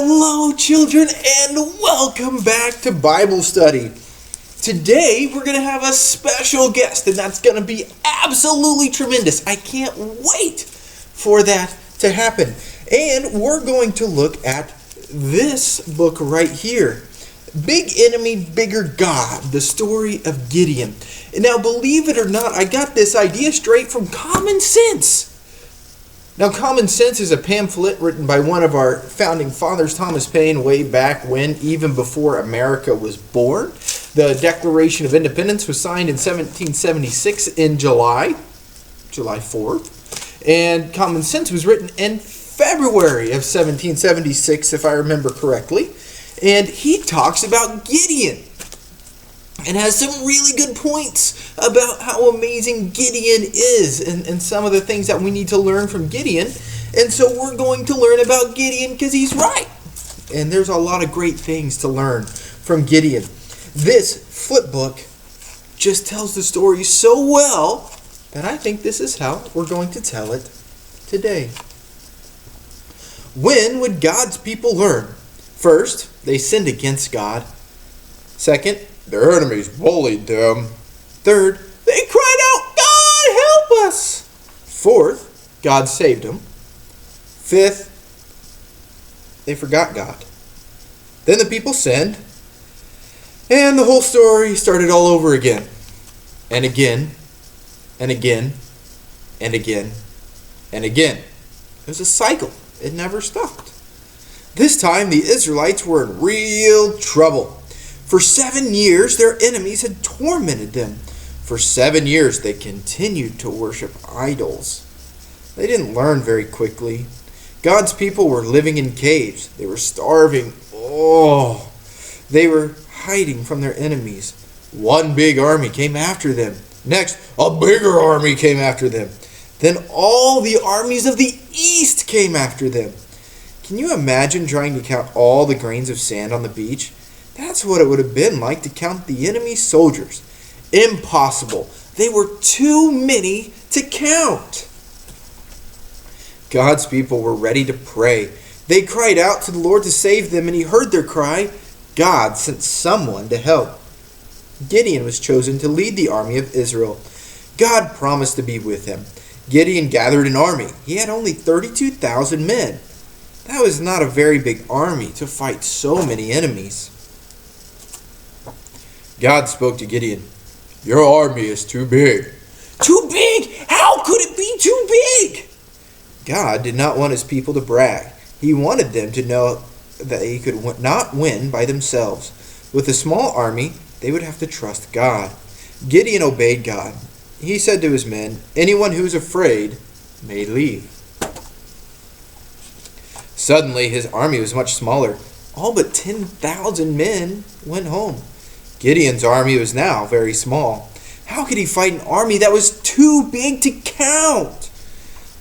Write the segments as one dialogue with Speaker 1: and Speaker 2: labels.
Speaker 1: Hello, children, and welcome back to Bible study. Today, we're going to have a special guest, and that's going to be absolutely tremendous. I can't wait for that to happen. And we're going to look at this book right here, Big Enemy, Bigger God, the story of Gideon. And now, believe it or not, I got this idea straight from Common Sense. Now, Common Sense is a pamphlet written by one of our founding fathers, Thomas Paine, way back when, even before America was born. The Declaration of Independence was signed in 1776 in July 4th. And Common Sense was written in February of 1776, if I remember correctly. And he talks about Gideon and has some really good points about how amazing Gideon is and some of the things that we need to learn from Gideon. And so we're going to learn about Gideon because he's right. And there's a lot of great things to learn from Gideon. This flip book just tells the story so well that I think this is how we're going to tell it today. When would God's people learn? First, they sinned against God. Second, their enemies bullied them. Third, they cried out, "God, help us!" Fourth, God saved them. Fifth, they forgot God. Then the people sinned, and the whole story started all over again. And again, and again, and again, and again. It was a cycle. It never stopped. This time, the Israelites were in real trouble. For 7 years, their enemies had tormented them. For 7 years, they continued to worship idols. They didn't learn very quickly. God's people were living in caves. They were starving. They were hiding from their enemies. One big army came after them. Next, a bigger army came after them. Then all the armies of the east came after them. Can you imagine trying to count all the grains of sand on the beach? That's what it would have been like to count the enemy soldiers. Impossible. They were too many to count. God's people were ready to pray. They cried out to the Lord to save them, and he heard their cry. God sent someone to help. Gideon was chosen to lead the army of Israel. God promised to be with him. Gideon gathered an army. He had only 32,000 men. That was not a very big army to fight so many enemies. God spoke to Gideon. "Your army is too big." Too big? How could it be too big? God did not want his people to brag. He wanted them to know that they could not win by themselves. With a small army, they would have to trust God. Gideon obeyed God. He said to his men, "Anyone who is afraid may leave." Suddenly, his army was much smaller. All but 10,000 men went home. Gideon's army was now very small. How could he fight an army that was too big to count?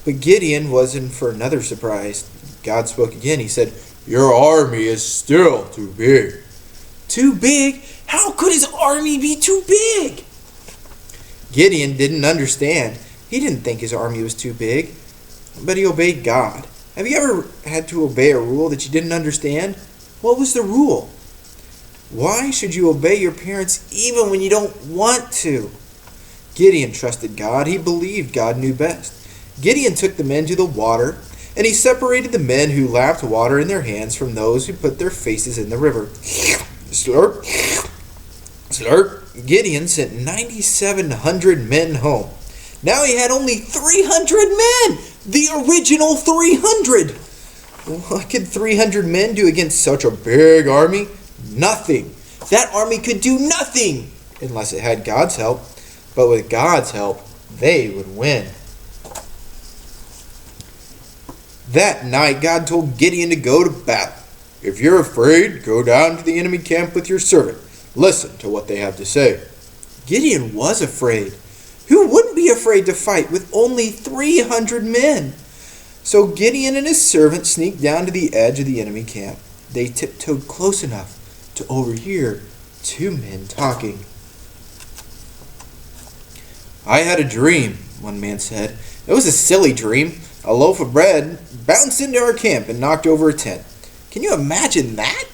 Speaker 1: But Gideon was in for another surprise. God spoke again. He said, "Your army is still too big." Too big? How could his army be too big? Gideon didn't understand. He didn't think his army was too big, but he obeyed God. Have you ever had to obey a rule that you didn't understand? What was the rule? Why should you obey your parents even when you don't want to? Gideon trusted God. He believed God knew best. Gideon took the men to the water, and he separated the men who lapped water in their hands from those who put their faces in the river. Slurp, slurp. Gideon sent 9,700 men home. Now he had only 300 men, the original 300. What could 300 men do against such a big army? Nothing. That army could do nothing unless it had God's help. But with God's help, they would win. That night, God told Gideon to go to battle. "If you're afraid, go down to the enemy camp with your servant. Listen to what they have to say." Gideon was afraid. Who wouldn't be afraid to fight with only 300 men? So Gideon and his servant sneaked down to the edge of the enemy camp. They tiptoed close enough to overhear two men talking. "I had a dream," one man said. "It was a silly dream. A loaf of bread bounced into our camp and knocked over a tent. Can you imagine that?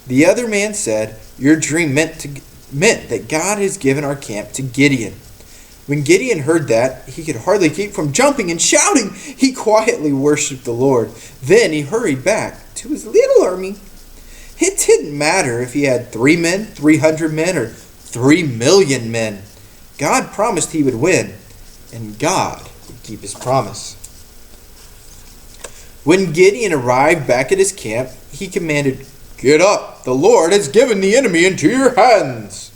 Speaker 1: The other man said, your dream meant that God has given our camp to Gideon. When Gideon heard that, he could hardly keep from jumping and shouting. He quietly worshipped the Lord. Then he hurried back to his little army. It didn't matter if he had 3 men, 300 men, or 3 million men. God promised he would win, and God would keep his promise. When Gideon arrived back at his camp, he commanded, "Get up! The Lord has given the enemy into your hands."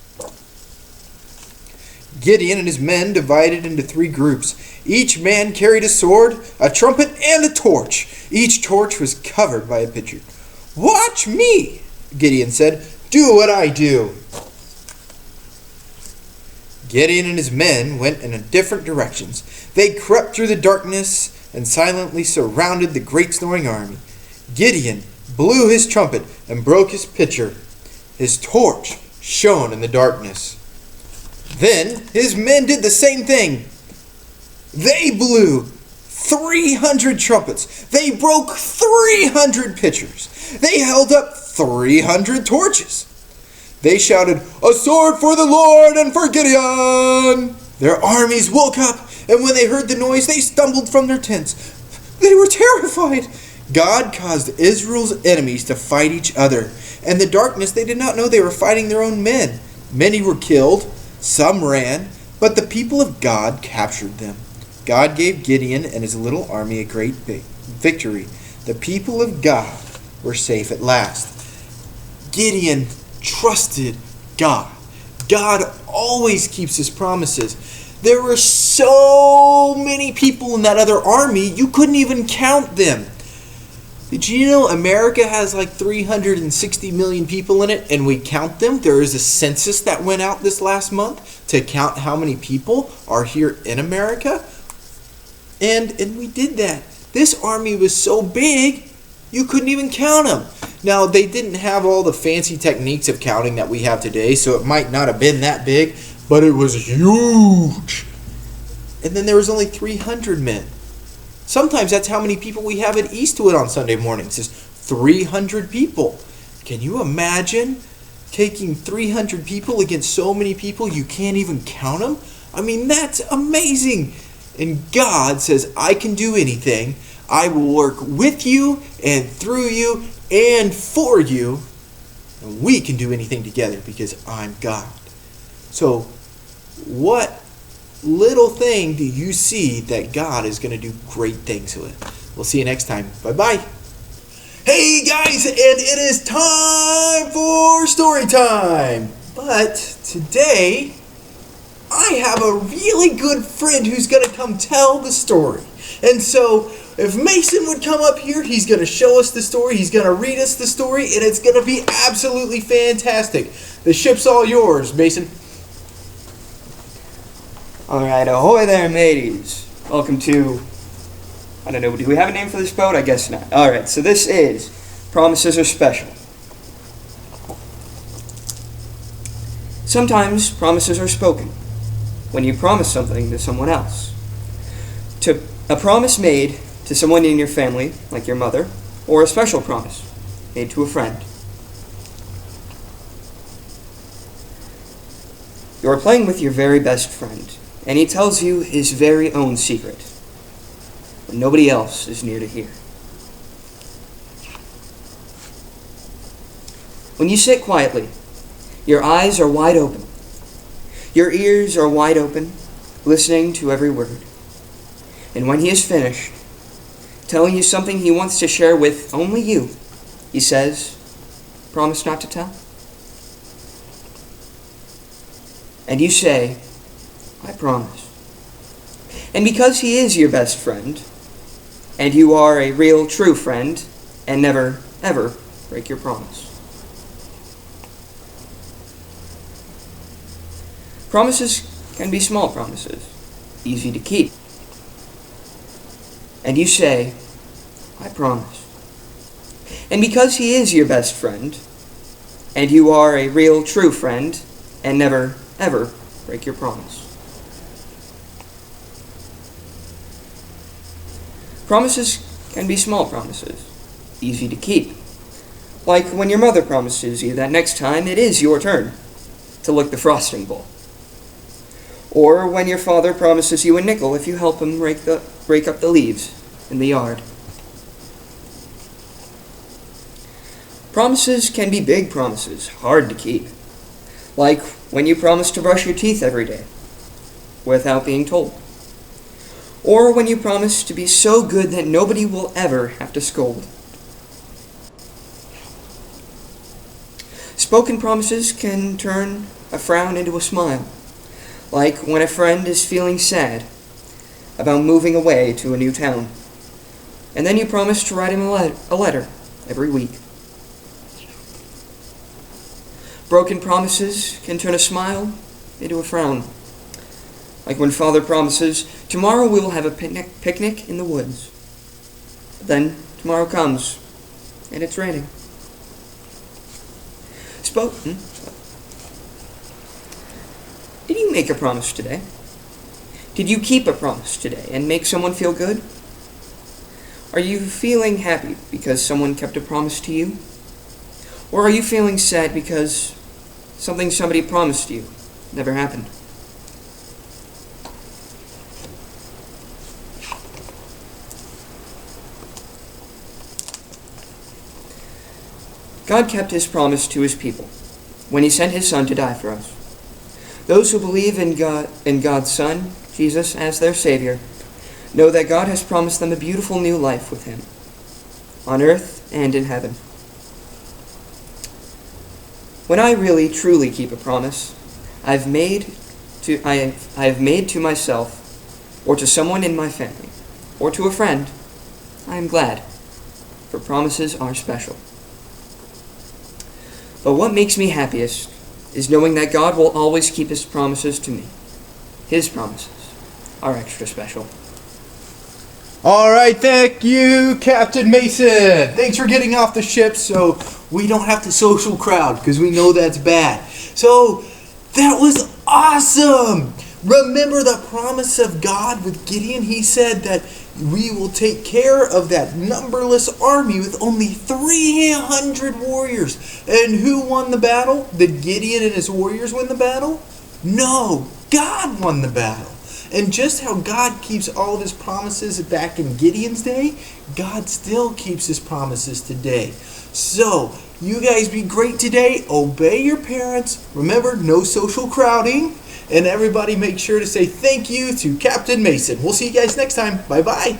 Speaker 1: Gideon and his men divided into 3 groups. Each man carried a sword, a trumpet, and a torch. Each torch was covered by a pitcher. "Watch me," Gideon said. "Do what I do." Gideon and his men went in different directions. They crept through the darkness and silently surrounded the great snoring army. Gideon blew his trumpet and broke his pitcher. His torch shone in the darkness. Then his men did the same thing. They blew 300 trumpets. They broke 300 pitchers. They held up 300 torches. They shouted, "A sword for the Lord and for Gideon!" Their armies woke up, and when they heard the noise, they stumbled from their tents. They were terrified. God caused Israel's enemies to fight each other. In the darkness, they did not know they were fighting their own men. Many were killed. Some ran, but the people of God captured them. God gave Gideon and his little army a great victory. The people of God were safe at last. Gideon trusted God. God always keeps his promises. There were so many people in that other army, you couldn't even count them. Did you know America has like 360 million people in it, and we count them? There is a census that went out this last month to count how many people are here in America. And we did that. This army was so big, you couldn't even count them. Now, they didn't have all the fancy techniques of counting that we have today, so it might not have been that big, but it was huge. And then there was only 300 men. Sometimes that's how many people we have at Eastwood on Sunday mornings, is 300 people. Can you imagine taking 300 people against so many people you can't even count them? I mean, that's amazing. And God says, I can do anything. I will work with you and through you and for you. And we can do anything together because I'm God. So, what little thing do you see that God is going to do great things with? We'll see you next time. Bye-bye. Hey guys, and it is time for story time. But today, I have a really good friend who's going to come tell the story. And so, if Mason would come up here, he's going to show us the story. He's going to read us the story, and it's going to be absolutely fantastic. The ship's all yours, Mason.
Speaker 2: Alright, ahoy there, mateys. Welcome to, I don't know, do we have a name for this boat? I guess not. Alright, so this is Promises Are Special. Sometimes promises are spoken when you promise something to someone else. A promise made to someone in your family, like your mother, or a special promise made to a friend. You are playing with your very best friend, and he tells you his very own secret, when nobody else is near to hear. When you sit quietly, your eyes are wide open, your ears are wide open, listening to every word. And when he is finished, telling you something he wants to share with only you, he says, "Promise not to tell?" And you say, "I promise." And because he is your best friend, and you are a real, true friend, and never, ever break your promise. Promises can be small promises, easy to keep. And you say, "I promise." And because he is your best friend, and you are a real, true friend, and never, ever break your promise. Promises can be small promises, easy to keep. Like when your mother promises you that next time it is your turn to lick the frosting bowl. Or when your father promises you a nickel if you help him rake up the leaves in the yard. Promises can be big promises, hard to keep. Like when you promise to brush your teeth every day without being told. Or when you promise to be so good that nobody will ever have to scold. Spoken promises can turn a frown into a smile. Like when a friend is feeling sad about moving away to a new town, and then you promise to write him a letter every week. Broken promises can turn a smile into a frown. Like when Father promises, tomorrow we will have a picnic in the woods. But then tomorrow comes, and it's raining. Did you make a promise today? Did you keep a promise today and make someone feel good? Are you feeling happy because someone kept a promise to you? Or are you feeling sad because something somebody promised you never happened? God kept his promise to his people when he sent his Son to die for us. Those who believe in God's Son, Jesus, as their Savior, know that God has promised them a beautiful new life with him, on earth and in heaven. When I really, truly keep a promise I have made to myself, or to someone in my family, or to a friend, I am glad, for promises are special. But what makes me happiest is knowing that God will always keep his promises to me. His promises are extra special.
Speaker 1: All right, thank you, Captain Mason. Thanks for getting off the ship so we don't have to social crowd, because we know that's bad. So, that was awesome. Remember the promise of God with Gideon? He said that we will take care of that numberless army with only 300 warriors. And who won the battle? Did Gideon and his warriors win the battle? No, God won the battle. And just how God keeps all of his promises back in Gideon's day, God still keeps his promises today. So, you guys be great today. Obey your parents. Remember, no social crowding. And everybody make sure to say thank you to Captain Mason. We'll see you guys next time. Bye-bye.